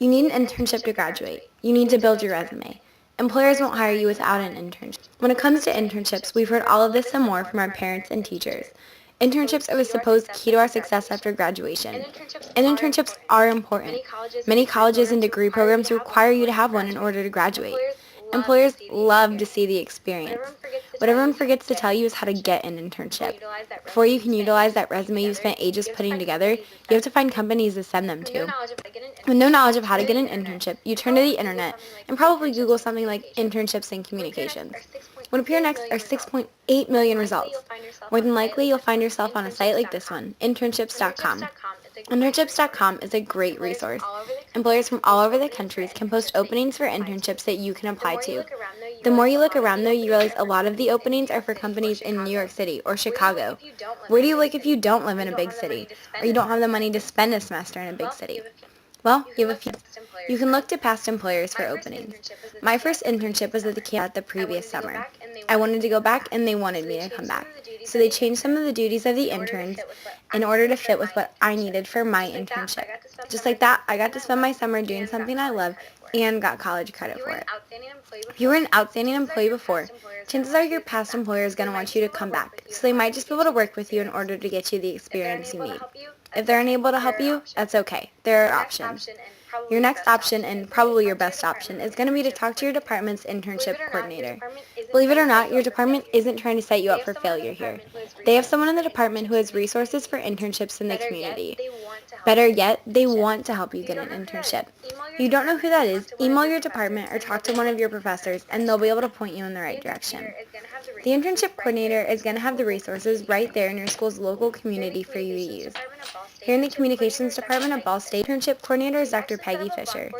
You need an internship to graduate. You need to build your resume. Employers won't hire you without an internship. When it comes to internships, we've heard all of this and more from our parents and teachers. Internships are the supposed key to our success after graduation. And internships are important. Many colleges and degree programs require you to have one in order to graduate. Employers love to see the experience. What everyone forgets to tell you is how to get an internship. Before you can utilize that resume you spent ages putting together, you have to find companies to send them to. With no knowledge of how to get an internship, you turn to the internet and probably Google something like internships in communications. What appear next are 6.8 million results. More than likely, you'll find yourself on a site like this one, internships.com. Internships.com is a great resource. Employers from all over the country can post openings for internships that you can apply to. The more you look around, though, you realize a lot of the openings are for companies in New York City or Chicago. Where do you look if you don't live in a big city, or you don't have the money to spend a semester in a big city? Well, you have a few. You can look to past employers for openings. My first internship was at the camp the previous summer. I wanted to go back, and they wanted me to come back. So they changed some of the duties of the interns in order to fit with what I needed for my internship. Just like that, I got to spend my summer doing something I love and got college credit for it. If you were an outstanding employee before, chances are your past employer is going to want you to come back, so they might just be able to work with you in order to get you the experience you need. If they're unable to help you, that's okay. There are options. Your next option, and probably your best option, is going to be to talk to your department's internship coordinator. Believe it or not, your department isn't trying to set you up for failure here. They have someone in the department who has resources for internships in the community. Better yet, they want to help you get an internship. If you don't know who that is, email your department or talk to one of your professors, and they'll be able to point you in the right direction. The internship coordinator is going to have the resources right there in your school's local community for you to use. Here in the communications department of Ball State, internship coordinator is Dr. Peggy Fisher.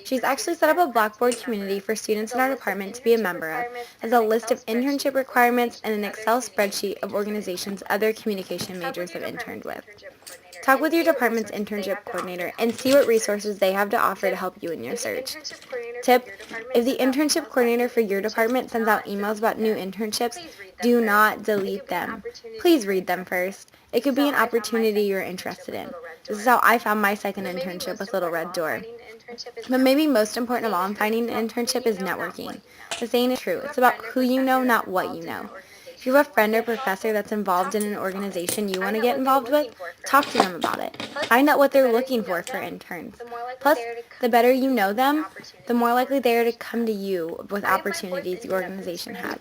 She's actually set up a Blackboard community for students in our department to be a member of, as a list of internship requirements and an Excel spreadsheet of organizations other communication majors have interned with. Talk with your department's internship coordinator and see what resources they have to offer to help you in your search. Tip: if the internship coordinator for your department sends out emails about new internships, do not delete them. Please read them first. It could be an opportunity you're interested in. This is how I found my second internship with Little Red Door. But maybe most important of all in finding an internship is networking. The saying is true. It's about who you know, not what you know. If you have a friend or professor that's involved in an organization you want to get involved with, talk to them about it. Find out what they're looking for interns. Plus, the better you know them, the more likely they are to come to you with opportunities the organization has.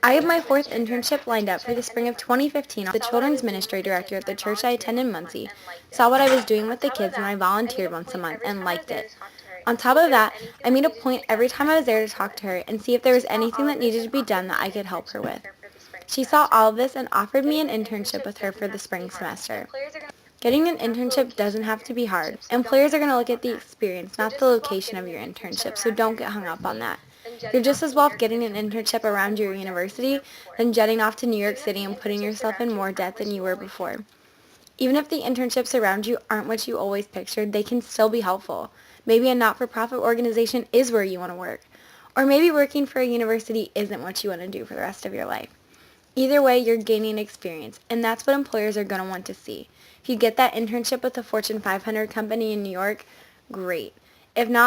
I have my fourth internship lined up for the spring of 2015. The children's ministry director at the church I attend in Muncie saw what I was doing with the kids when I volunteered once a month and liked it. On top of that, I made a point every time I was there to talk to her and see if there was anything that needed to be done that I could help her with. She saw all of this and offered me an internship with her for the spring semester. Getting an internship doesn't have to be hard. Employers are going to look at the experience, not the location of your internship, so don't get hung up on that. You're just as well off getting an internship around your university than jetting off to New York City and putting yourself in more debt than you were before. Even if the internships around you aren't what you always pictured, they can still be helpful. Maybe a not-for-profit organization is where you want to work. Or maybe working for a university isn't what you want to do for the rest of your life. Either way, you're gaining experience, and that's what employers are going to want to see. If you get that internship with a Fortune 500 company in New York, great. If not,